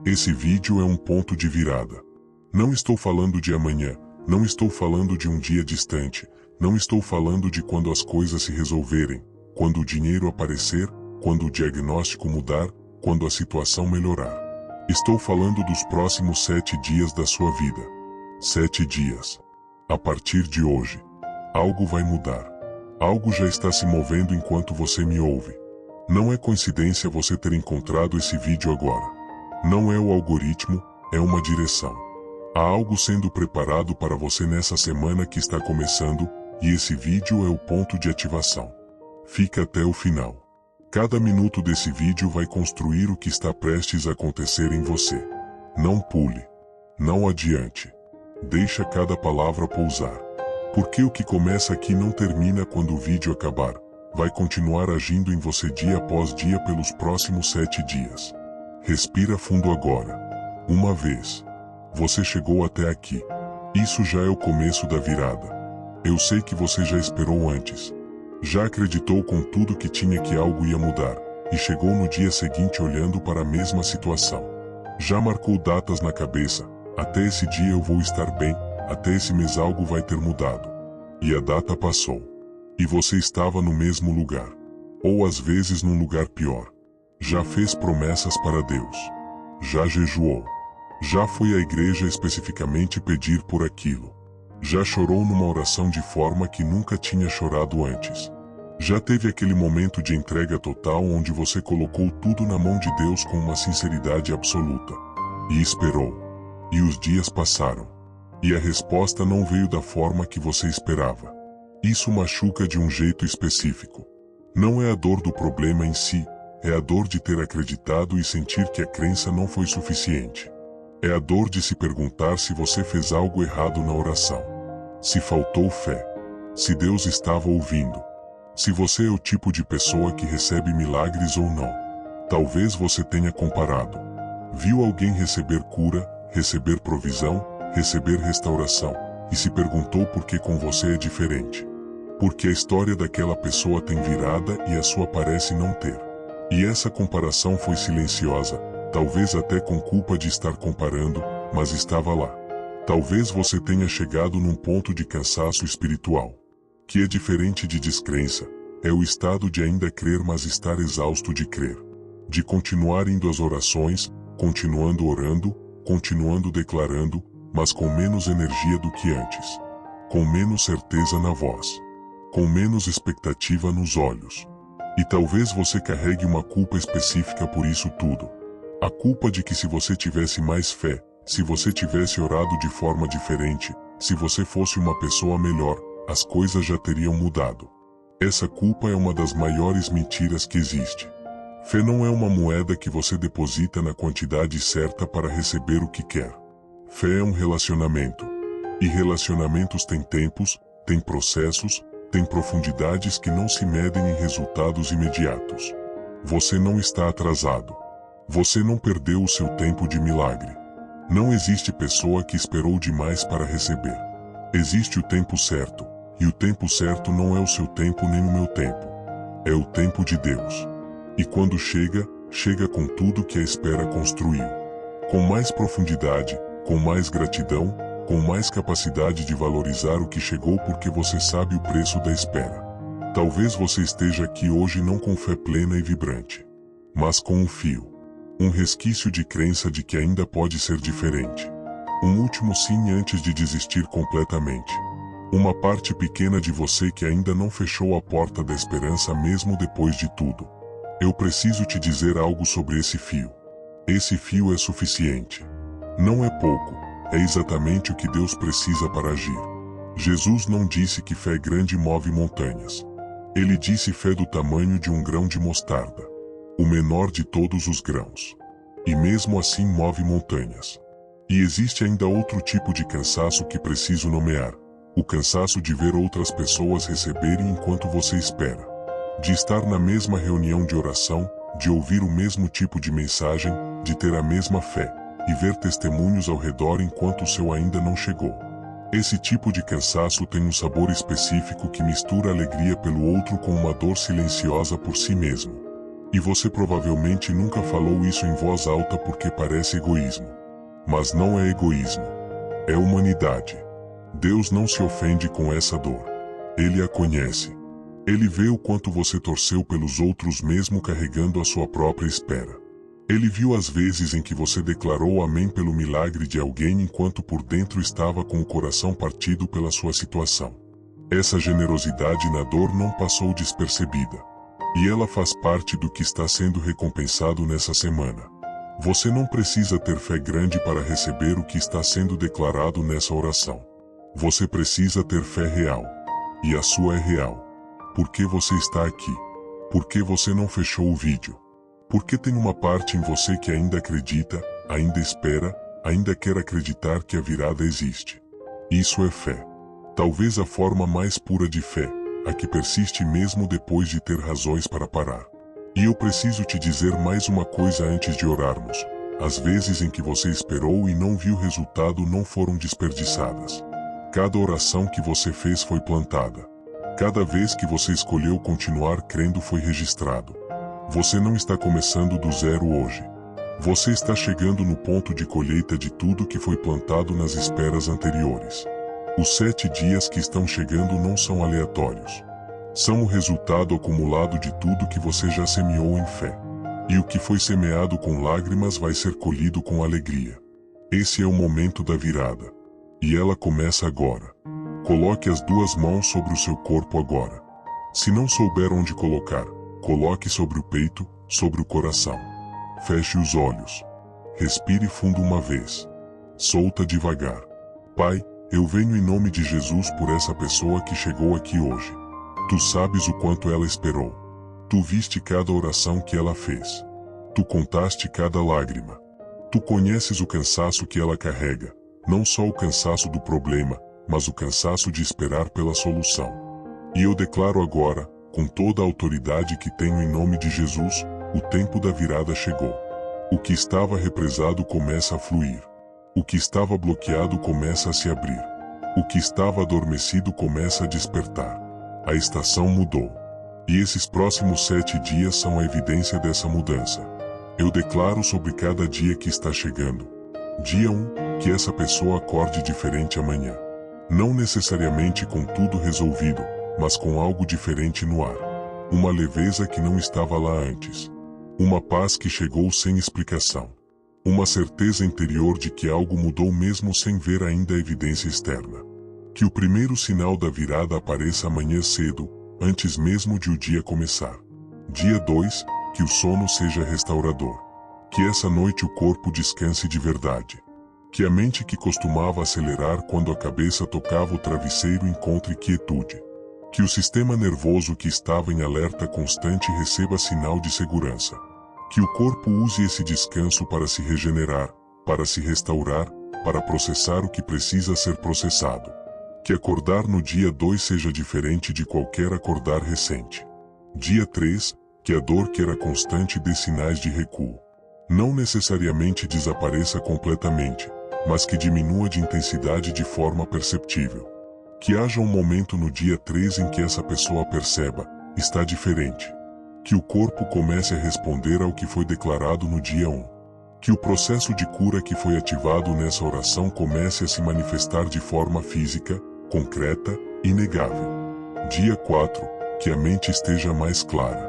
Esse vídeo é um ponto de virada. Não estou falando de amanhã, não estou falando de um dia distante, não estou falando de quando as coisas se resolverem, quando o dinheiro aparecer, quando o diagnóstico mudar, quando a situação melhorar. Estou falando dos próximos 7 dias da sua vida. 7 dias. A partir de hoje, algo vai mudar. Algo já está se movendo enquanto você me ouve. Não é coincidência você ter encontrado esse vídeo agora. Não é o algoritmo, é uma direção. Há algo sendo preparado para você nessa semana que está começando, e esse vídeo é o ponto de ativação. Fica até o final. Cada minuto desse vídeo vai construir o que está prestes a acontecer em você. Não pule. Não adiante. Deixa cada palavra pousar. Porque o que começa aqui não termina quando o vídeo acabar. Vai continuar agindo em você dia após dia pelos próximos 7 dias. Respira fundo agora. Uma vez. Você chegou até aqui. Isso já é o começo da virada. Eu sei que você já esperou antes. Já acreditou com tudo que tinha que algo ia mudar, e chegou no dia seguinte olhando para a mesma situação. Já marcou datas na cabeça, até esse dia eu vou estar bem, até esse mês algo vai ter mudado. E a data passou. E você estava no mesmo lugar. Ou às vezes num lugar pior. Já fez promessas para Deus. Já jejuou. Já foi à igreja especificamente pedir por aquilo. Já chorou numa oração de forma que nunca tinha chorado antes. Já teve aquele momento de entrega total onde você colocou tudo na mão de Deus com uma sinceridade absoluta. E esperou. E os dias passaram. E a resposta não veio da forma que você esperava. Isso machuca de um jeito específico. Não é a dor do problema em si, é a dor de ter acreditado e sentir que a crença não foi suficiente. É a dor de se perguntar se você fez algo errado na oração. Se faltou fé. Se Deus estava ouvindo. Se você é o tipo de pessoa que recebe milagres ou não. Talvez você tenha comparado. Viu alguém receber cura, receber provisão, receber restauração, e se perguntou por que com você é diferente. Porque a história daquela pessoa tem virada e a sua parece não ter. E essa comparação foi silenciosa. Talvez até com culpa de estar comparando, mas estava lá. Talvez você tenha chegado num ponto de cansaço espiritual. Que é diferente de descrença, é o estado de ainda crer mas estar exausto de crer. De continuar indo às orações, continuando orando, continuando declarando, mas com menos energia do que antes. Com menos certeza na voz. Com menos expectativa nos olhos. E talvez você carregue uma culpa específica por isso tudo. A culpa de que se você tivesse mais fé, se você tivesse orado de forma diferente, se você fosse uma pessoa melhor, as coisas já teriam mudado. Essa culpa é uma das maiores mentiras que existe. Fé não é uma moeda que você deposita na quantidade certa para receber o que quer. Fé é um relacionamento. E relacionamentos têm tempos, têm processos, têm profundidades que não se medem em resultados imediatos. Você não está atrasado. Você não perdeu o seu tempo de milagre. Não existe pessoa que esperou demais para receber. Existe o tempo certo, e o tempo certo não é o seu tempo nem o meu tempo. É o tempo de Deus. E quando chega, chega com tudo que a espera construiu. Com mais profundidade, com mais gratidão, com mais capacidade de valorizar o que chegou porque você sabe o preço da espera. Talvez você esteja aqui hoje não com fé plena e vibrante, mas com um fio. Um resquício de crença de que ainda pode ser diferente. Um último sim antes de desistir completamente. Uma parte pequena de você que ainda não fechou a porta da esperança mesmo depois de tudo. Eu preciso te dizer algo sobre esse fio. Esse fio é suficiente. Não é pouco, é exatamente o que Deus precisa para agir. Jesus não disse que fé grande move montanhas. Ele disse fé do tamanho de um grão de mostarda. O menor de todos os grãos. E mesmo assim move montanhas. E existe ainda outro tipo de cansaço que preciso nomear. O cansaço de ver outras pessoas receberem enquanto você espera. De estar na mesma reunião de oração, de ouvir o mesmo tipo de mensagem, de ter a mesma fé, e ver testemunhos ao redor enquanto o seu ainda não chegou. Esse tipo de cansaço tem um sabor específico que mistura alegria pelo outro com uma dor silenciosa por si mesmo. E você provavelmente nunca falou isso em voz alta porque parece egoísmo. Mas não é egoísmo. É humanidade. Deus não se ofende com essa dor. Ele a conhece. Ele vê o quanto você torceu pelos outros mesmo carregando a sua própria espera. Ele viu as vezes em que você declarou amém pelo milagre de alguém enquanto por dentro estava com o coração partido pela sua situação. Essa generosidade na dor não passou despercebida. E ela faz parte do que está sendo recompensado nessa semana. Você não precisa ter fé grande para receber o que está sendo declarado nessa oração. Você precisa ter fé real. E a sua é real. Por que você está aqui? Por que você não fechou o vídeo? Porque tem uma parte em você que ainda acredita, ainda espera, ainda quer acreditar que a virada existe. Isso é fé. Talvez a forma mais pura de fé, a que persiste mesmo depois de ter razões para parar. E eu preciso te dizer mais uma coisa antes de orarmos. As vezes em que você esperou e não viu resultado não foram desperdiçadas. Cada oração que você fez foi plantada. Cada vez que você escolheu continuar crendo foi registrado. Você não está começando do zero hoje. Você está chegando no ponto de colheita de tudo que foi plantado nas esperas anteriores. Os 7 dias que estão chegando não são aleatórios. São o resultado acumulado de tudo que você já semeou em fé. E o que foi semeado com lágrimas vai ser colhido com alegria. Esse é o momento da virada. E ela começa agora. Coloque as 2 mãos sobre o seu corpo agora. Se não souber onde colocar, coloque sobre o peito, sobre o coração. Feche os olhos. Respire fundo uma vez. Solta devagar. Pai, eu venho em nome de Jesus por essa pessoa que chegou aqui hoje. Tu sabes o quanto ela esperou. Tu viste cada oração que ela fez. Tu contaste cada lágrima. Tu conheces o cansaço que ela carrega, não só o cansaço do problema, mas o cansaço de esperar pela solução. E eu declaro agora, com toda a autoridade que tenho em nome de Jesus, o tempo da virada chegou. O que estava represado começa a fluir. O que estava bloqueado começa a se abrir. O que estava adormecido começa a despertar. A estação mudou. E esses próximos 7 dias são a evidência dessa mudança. Eu declaro sobre cada dia que está chegando. Dia 1, que essa pessoa acorde diferente amanhã. Não necessariamente com tudo resolvido, mas com algo diferente no ar. Uma leveza que não estava lá antes. Uma paz que chegou sem explicação. Uma certeza interior de que algo mudou mesmo sem ver ainda a evidência externa. Que o primeiro sinal da virada apareça amanhã cedo, antes mesmo de o dia começar. Dia 2, que o sono seja restaurador. Que essa noite o corpo descanse de verdade. Que a mente que costumava acelerar quando a cabeça tocava o travesseiro encontre quietude. Que o sistema nervoso que estava em alerta constante receba sinal de segurança. Que o corpo use esse descanso para se regenerar, para se restaurar, para processar o que precisa ser processado. Que acordar no dia 2 seja diferente de qualquer acordar recente. Dia 3, que a dor que era constante dê sinais de recuo. Não necessariamente desapareça completamente, mas que diminua de intensidade de forma perceptível. Que haja um momento no dia 3 em que essa pessoa perceba, está diferente. Que o corpo comece a responder ao que foi declarado no dia 1. Que o processo de cura que foi ativado nessa oração comece a se manifestar de forma física, concreta, inegável. Dia 4, que a mente esteja mais clara.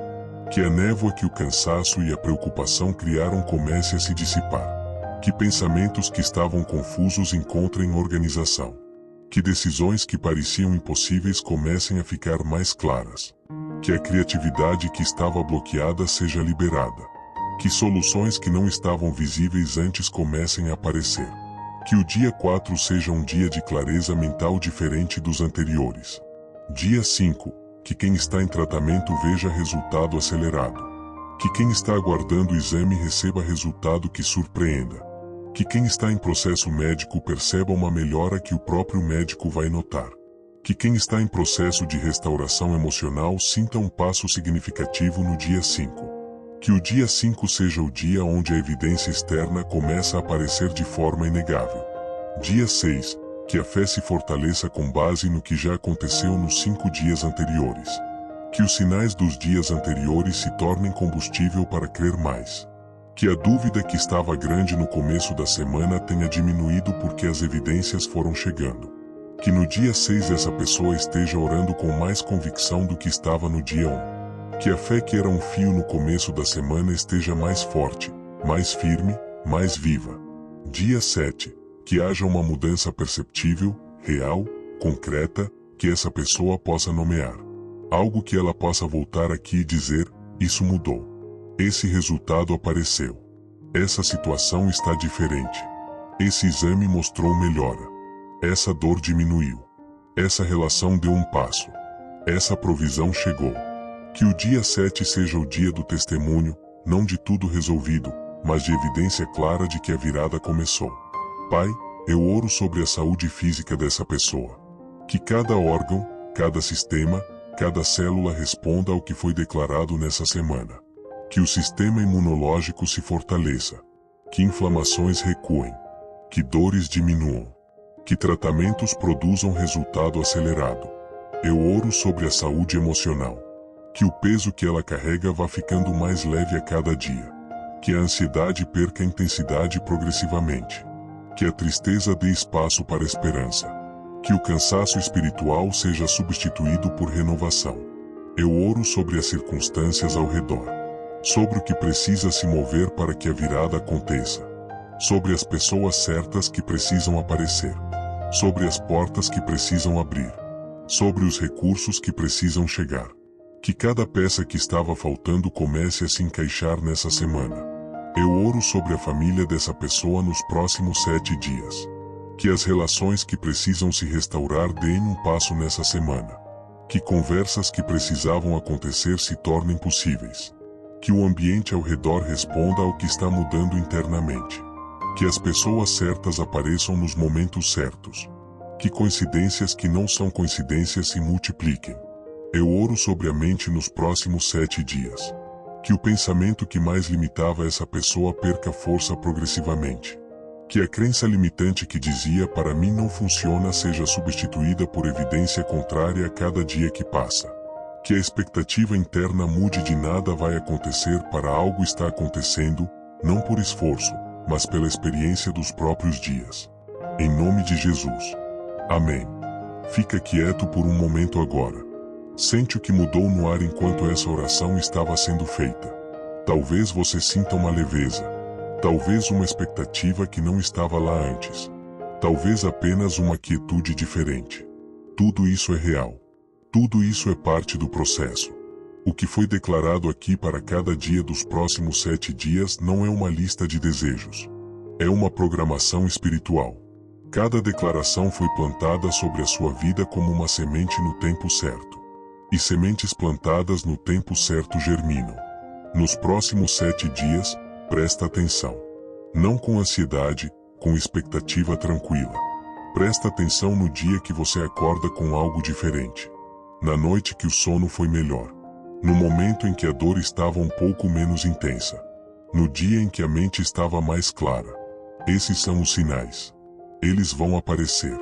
Que a névoa que o cansaço e a preocupação criaram comece a se dissipar. Que pensamentos que estavam confusos encontrem organização. Que decisões que pareciam impossíveis comecem a ficar mais claras. Que a criatividade que estava bloqueada seja liberada. Que soluções que não estavam visíveis antes comecem a aparecer. Que o dia 4 seja um dia de clareza mental diferente dos anteriores. Dia 5, que quem está em tratamento veja resultado acelerado. Que quem está aguardando o exame receba resultado que surpreenda. Que quem está em processo médico perceba uma melhora que o próprio médico vai notar. Que quem está em processo de restauração emocional sinta um passo significativo no dia 5. Que o dia 5 seja o dia onde a evidência externa começa a aparecer de forma inegável. Dia 6, que a fé se fortaleça com base no que já aconteceu nos 5 dias anteriores. Que os sinais dos dias anteriores se tornem combustível para crer mais. Que a dúvida que estava grande no começo da semana tenha diminuído porque as evidências foram chegando. Que no dia 6 essa pessoa esteja orando com mais convicção do que estava no dia 1. Que a fé que era um fio no começo da semana esteja mais forte, mais firme, mais viva. Dia 7. Que haja uma mudança perceptível, real, concreta, que essa pessoa possa nomear. Algo que ela possa voltar aqui e dizer, isso mudou. Esse resultado apareceu. Essa situação está diferente. Esse exame mostrou melhora. Essa dor diminuiu. Essa relação deu um passo. Essa provisão chegou. Que o dia 7 seja o dia do testemunho, não de tudo resolvido, mas de evidência clara de que a virada começou. Pai, eu oro sobre a saúde física dessa pessoa. Que cada órgão, cada sistema, cada célula responda ao que foi declarado nessa semana. Que o sistema imunológico se fortaleça. Que inflamações recuem. Que dores diminuam. Que tratamentos produzam resultado acelerado. Eu oro sobre a saúde emocional. Que o peso que ela carrega vá ficando mais leve a cada dia. Que a ansiedade perca intensidade progressivamente. Que a tristeza dê espaço para a esperança. Que o cansaço espiritual seja substituído por renovação. Eu oro sobre as circunstâncias ao redor. Sobre o que precisa se mover para que a virada aconteça. Sobre as pessoas certas que precisam aparecer. Sobre as portas que precisam abrir. Sobre os recursos que precisam chegar. Que cada peça que estava faltando comece a se encaixar nessa semana. Eu oro sobre a família dessa pessoa nos próximos 7 dias. Que as relações que precisam se restaurar deem um passo nessa semana. Que conversas que precisavam acontecer se tornem possíveis. Que o ambiente ao redor responda ao que está mudando internamente. Que as pessoas certas apareçam nos momentos certos. Que coincidências que não são coincidências se multipliquem. Eu oro sobre a mente nos próximos 7 dias. Que o pensamento que mais limitava essa pessoa perca força progressivamente. Que a crença limitante que dizia para mim não funciona seja substituída por evidência contrária a cada dia que passa. Que a expectativa interna mude de nada vai acontecer para algo está acontecendo, não por esforço, mas pela experiência dos próprios dias. Em nome de Jesus. Amém. Fica quieto por um momento agora. Sente o que mudou no ar enquanto essa oração estava sendo feita. Talvez você sinta uma leveza. Talvez uma expectativa que não estava lá antes. Talvez apenas uma quietude diferente. Tudo isso é real. Tudo isso é parte do processo. O que foi declarado aqui para cada dia dos próximos 7 dias não é uma lista de desejos. É uma programação espiritual. Cada declaração foi plantada sobre a sua vida como uma semente no tempo certo. E sementes plantadas no tempo certo germinam. Nos próximos 7 dias, presta atenção. Não com ansiedade, com expectativa tranquila. Presta atenção no dia que você acorda com algo diferente. Na noite que o sono foi melhor. No momento em que a dor estava um pouco menos intensa. No dia em que a mente estava mais clara. Esses são os sinais. Eles vão aparecer.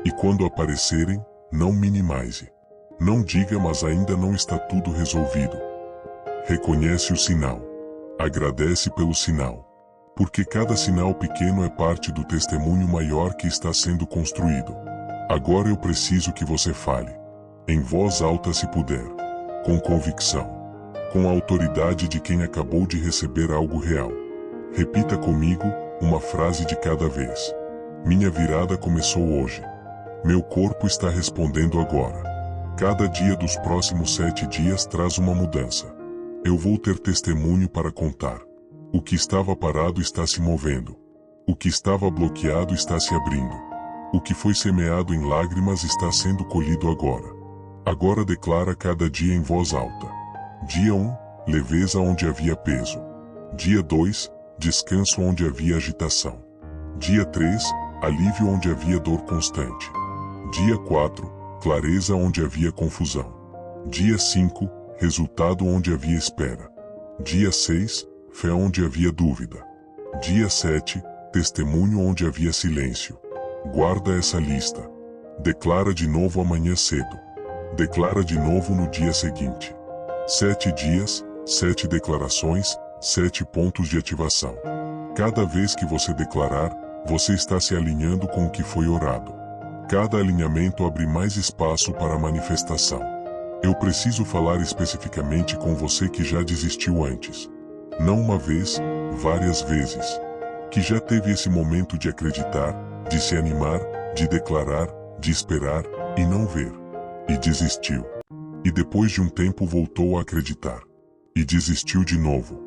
E quando aparecerem, não minimize. Não diga mas ainda não está tudo resolvido. Reconhece o sinal. Agradece pelo sinal. Porque cada sinal pequeno é parte do testemunho maior que está sendo construído. Agora eu preciso que você fale. Em voz alta se puder. Com convicção. Com a autoridade de quem acabou de receber algo real. Repita comigo, uma frase de cada vez. Minha virada começou hoje. Meu corpo está respondendo agora. Cada dia dos próximos 7 dias traz uma mudança. Eu vou ter testemunho para contar. O que estava parado está se movendo. O que estava bloqueado está se abrindo. O que foi semeado em lágrimas está sendo colhido agora. Agora declara cada dia em voz alta. Dia 1, leveza onde havia peso. Dia 2, descanso onde havia agitação. Dia 3, alívio onde havia dor constante. Dia 4, clareza onde havia confusão. Dia 5, resultado onde havia espera. Dia 6, fé onde havia dúvida. Dia 7, testemunho onde havia silêncio. Guarda essa lista. Declara de novo amanhã cedo. Declara de novo no dia seguinte. 7 dias, 7 declarações, 7 pontos de ativação. Cada vez que você declarar, você está se alinhando com o que foi orado. Cada alinhamento abre mais espaço para a manifestação. Eu preciso falar especificamente com você que já desistiu antes. Não uma vez, várias vezes. Que já teve esse momento de acreditar, de se animar, de declarar, de esperar, e não ver. E desistiu. E depois de um tempo voltou a acreditar. E desistiu de novo.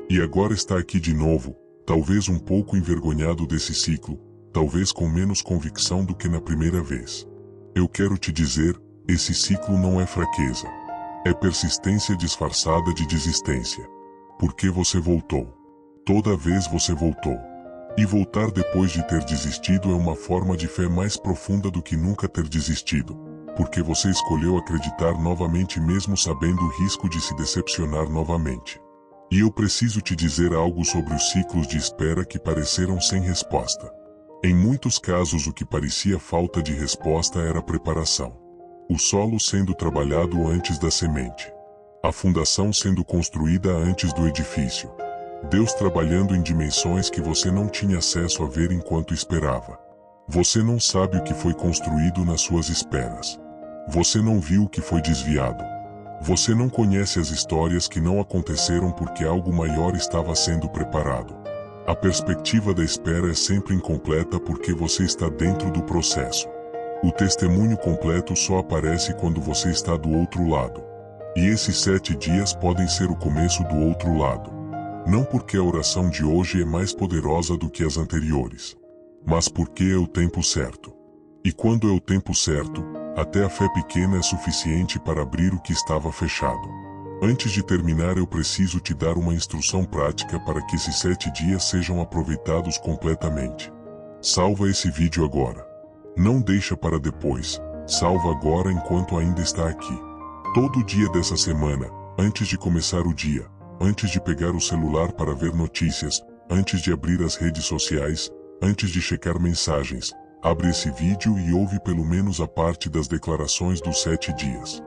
E agora está aqui de novo, talvez um pouco envergonhado desse ciclo, talvez com menos convicção do que na primeira vez. Eu quero te dizer, esse ciclo não é fraqueza. É persistência disfarçada de desistência. Porque você voltou. Toda vez você voltou. E voltar depois de ter desistido é uma forma de fé mais profunda do que nunca ter desistido. Porque você escolheu acreditar novamente mesmo sabendo o risco de se decepcionar novamente. E eu preciso te dizer algo sobre os ciclos de espera que pareceram sem resposta. Em muitos casos o que parecia falta de resposta era preparação. O solo sendo trabalhado antes da semente. A fundação sendo construída antes do edifício. Deus trabalhando em dimensões que você não tinha acesso a ver enquanto esperava. Você não sabe o que foi construído nas suas esperas. Você não viu o que foi desviado. Você não conhece as histórias que não aconteceram porque algo maior estava sendo preparado. A perspectiva da espera é sempre incompleta porque você está dentro do processo. O testemunho completo só aparece quando você está do outro lado. E esses 7 dias podem ser o começo do outro lado. Não porque a oração de hoje é mais poderosa do que as anteriores, mas porque é o tempo certo. E quando é o tempo certo, até a fé pequena é suficiente para abrir o que estava fechado. Antes de terminar, eu preciso te dar uma instrução prática para que esses 7 dias sejam aproveitados completamente. Salva esse vídeo agora. Não deixa para depois, salva agora enquanto ainda está aqui. Todo dia dessa semana, antes de começar o dia, antes de pegar o celular para ver notícias, antes de abrir as redes sociais, antes de checar mensagens, abre esse vídeo e ouve pelo menos a parte das declarações dos 7 dias.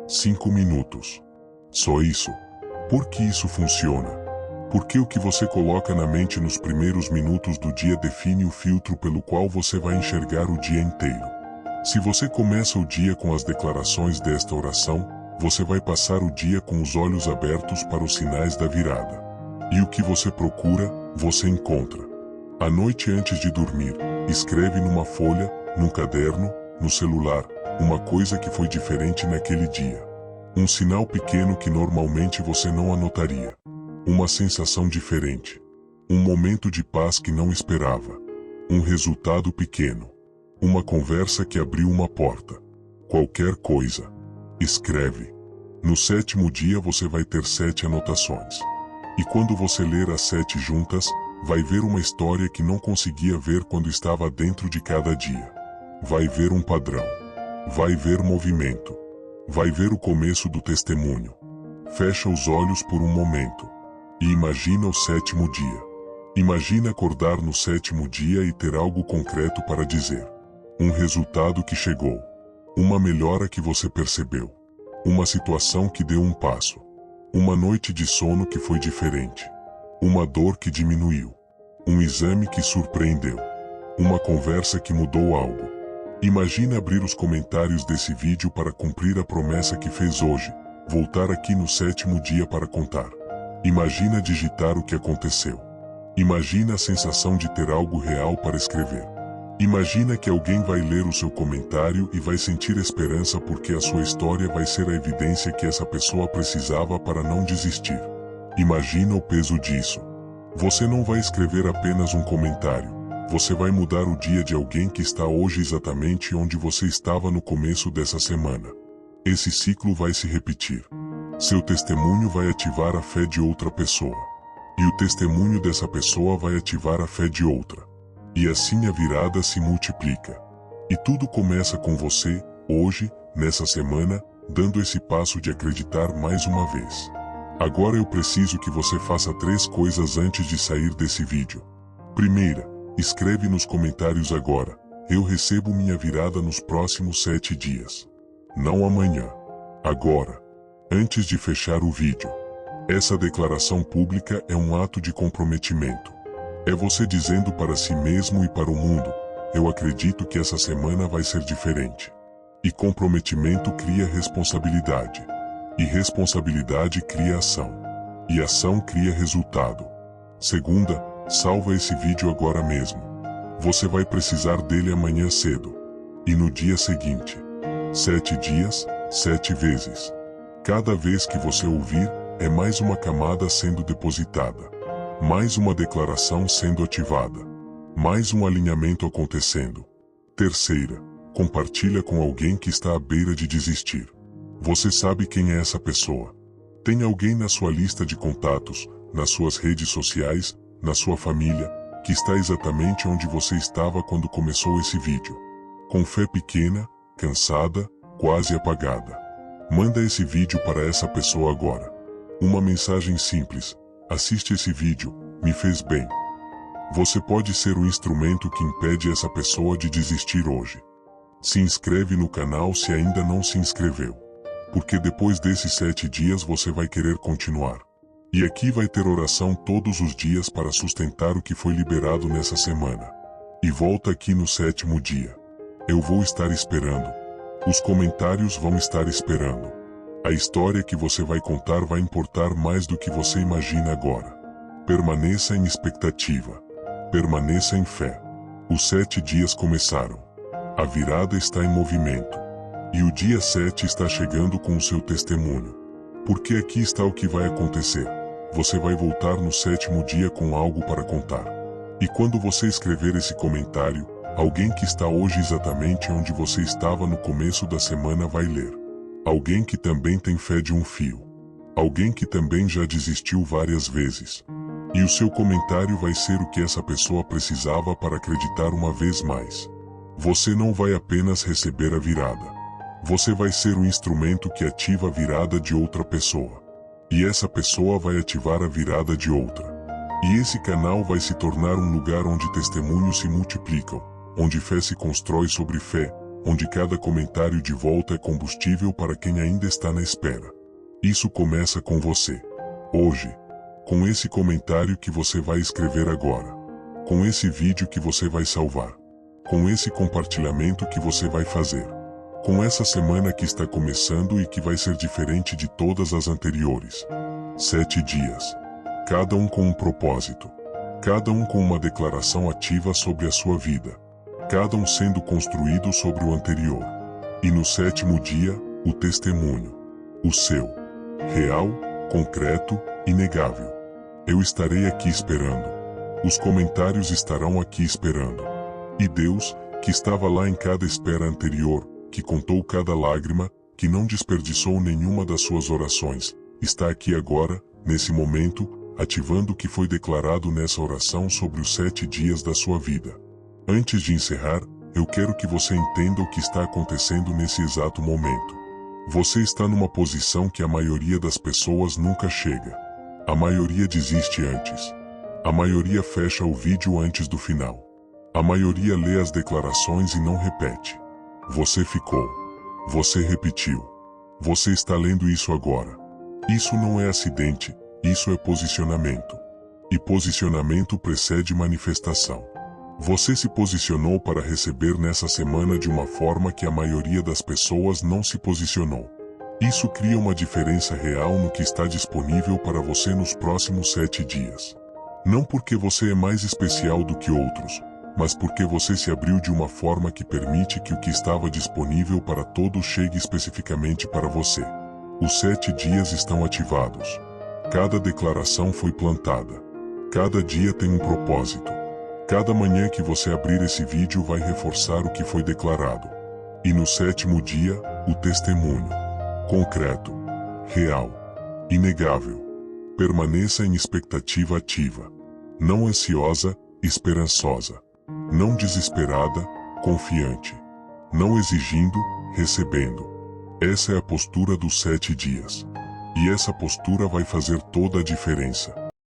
5 minutos. Só isso. Por que isso funciona? Porque o que você coloca na mente nos primeiros minutos do dia define o filtro pelo qual você vai enxergar o dia inteiro. Se você começa o dia com as declarações desta oração, você vai passar o dia com os olhos abertos para os sinais da virada. E o que você procura, você encontra. À noite antes de dormir, escreve numa folha, num caderno, no celular, uma coisa que foi diferente naquele dia. Um sinal pequeno que normalmente você não anotaria. Uma sensação diferente. Um momento de paz que não esperava. Um resultado pequeno. Uma conversa que abriu uma porta. Qualquer coisa. Escreve. No 7º dia você vai ter 7 anotações. E quando você ler as 7 juntas, vai ver uma história que não conseguia ver quando estava dentro de cada dia. Vai ver um padrão. Vai ver movimento. Vai ver o começo do testemunho. Fecha os olhos por um momento. E imagina o 7º dia. Imagina acordar no 7º dia e ter algo concreto para dizer. Um resultado que chegou. Uma melhora que você percebeu. Uma situação que deu um passo. Uma noite de sono que foi diferente. Uma dor que diminuiu. Um exame que surpreendeu. Uma conversa que mudou algo. Imagina abrir os comentários desse vídeo para cumprir a promessa que fez hoje. Voltar aqui no 7º dia para contar. Imagina digitar o que aconteceu. Imagina a sensação de ter algo real para escrever. Imagina que alguém vai ler o seu comentário e vai sentir esperança porque a sua história vai ser a evidência que essa pessoa precisava para não desistir. Imagina o peso disso. Você não vai escrever apenas um comentário. Você vai mudar o dia de alguém que está hoje exatamente onde você estava no começo dessa semana. Esse ciclo vai se repetir. Seu testemunho vai ativar a fé de outra pessoa. E o testemunho dessa pessoa vai ativar a fé de outra. E assim a virada se multiplica. E tudo começa com você, hoje, nessa semana, dando esse passo de acreditar mais uma vez. Agora eu preciso que você faça 3 coisas antes de sair desse vídeo. Primeira, escreve nos comentários agora, eu recebo minha virada nos próximos 7 dias. Não amanhã. Agora. Antes de fechar o vídeo. Essa declaração pública é um ato de comprometimento. É você dizendo para si mesmo e para o mundo: eu acredito que essa semana vai ser diferente. E comprometimento cria responsabilidade. E responsabilidade cria ação. E ação cria resultado. Segunda, salva esse vídeo agora mesmo. Você vai precisar dele amanhã cedo. E no dia seguinte. 7 dias, 7 vezes. Cada vez que você ouvir, é mais uma camada sendo depositada. Mais uma declaração sendo ativada. Mais um alinhamento acontecendo. Terceira, compartilha com alguém que está à beira de desistir. Você sabe quem é essa pessoa. Tem alguém na sua lista de contatos, nas suas redes sociais, na sua família, que está exatamente onde você estava quando começou esse vídeo. Com fé pequena, cansada, quase apagada. Manda esse vídeo para essa pessoa agora. Uma mensagem simples: assiste esse vídeo, me fez bem. Você pode ser o instrumento que impede essa pessoa de desistir hoje. Se inscreve no canal se ainda não se inscreveu. Porque depois desses 7 dias você vai querer continuar. E aqui vai ter oração todos os dias para sustentar o que foi liberado nessa semana. E volta aqui no 7º dia. Eu vou estar esperando. Os comentários vão estar esperando. A história que você vai contar vai importar mais do que você imagina agora. Permaneça em expectativa. Permaneça em fé. Os 7 dias começaram. A virada está em movimento. E o dia 7 está chegando com o seu testemunho. Porque aqui está o que vai acontecer. Você vai voltar no 7º dia com algo para contar. E quando você escrever esse comentário, alguém que está hoje exatamente onde você estava no começo da semana vai ler. Alguém que também tem fé de um fio. Alguém que também já desistiu várias vezes. E o seu comentário vai ser o que essa pessoa precisava para acreditar uma vez mais. Você não vai apenas receber a virada. Você vai ser o instrumento que ativa a virada de outra pessoa. E essa pessoa vai ativar a virada de outra. E esse canal vai se tornar um lugar onde testemunhos se multiplicam. Onde fé se constrói sobre fé, onde cada comentário de volta é combustível para quem ainda está na espera. Isso começa com você. Hoje. Com esse comentário que você vai escrever agora. Com esse vídeo que você vai salvar. Com esse compartilhamento que você vai fazer. Com essa semana que está começando e que vai ser diferente de todas as anteriores. 7 dias. Cada um com um propósito. Cada um com uma declaração ativa sobre a sua vida. Cada um sendo construído sobre o anterior. E no 7º dia, o testemunho. O seu. Real, concreto, inegável. Eu estarei aqui esperando. Os comentários estarão aqui esperando. E Deus, que estava lá em cada espera anterior, que contou cada lágrima, que não desperdiçou nenhuma das suas orações, está aqui agora, nesse momento, ativando o que foi declarado nessa oração sobre os 7 dias da sua vida. Antes de encerrar, eu quero que você entenda o que está acontecendo nesse exato momento. Você está numa posição que a maioria das pessoas nunca chega. A maioria desiste antes. A maioria fecha o vídeo antes do final. A maioria lê as declarações e não repete. Você ficou. Você repetiu. Você está lendo isso agora. Isso não é acidente, isso é posicionamento. E posicionamento precede manifestação. Você se posicionou para receber nessa semana de uma forma que a maioria das pessoas não se posicionou. Isso cria uma diferença real no que está disponível para você nos próximos 7 dias. Não porque você é mais especial do que outros, mas porque você se abriu de uma forma que permite que o que estava disponível para todos chegue especificamente para você. Os 7 dias estão ativados. Cada declaração foi plantada. Cada dia tem um propósito. Cada manhã que você abrir esse vídeo vai reforçar o que foi declarado. E no 7º dia, o testemunho. Concreto. Real. Inegável. Permaneça em expectativa ativa. Não ansiosa, esperançosa. Não desesperada, confiante. Não exigindo, recebendo. Essa é a postura dos 7 dias. E essa postura vai fazer toda a diferença.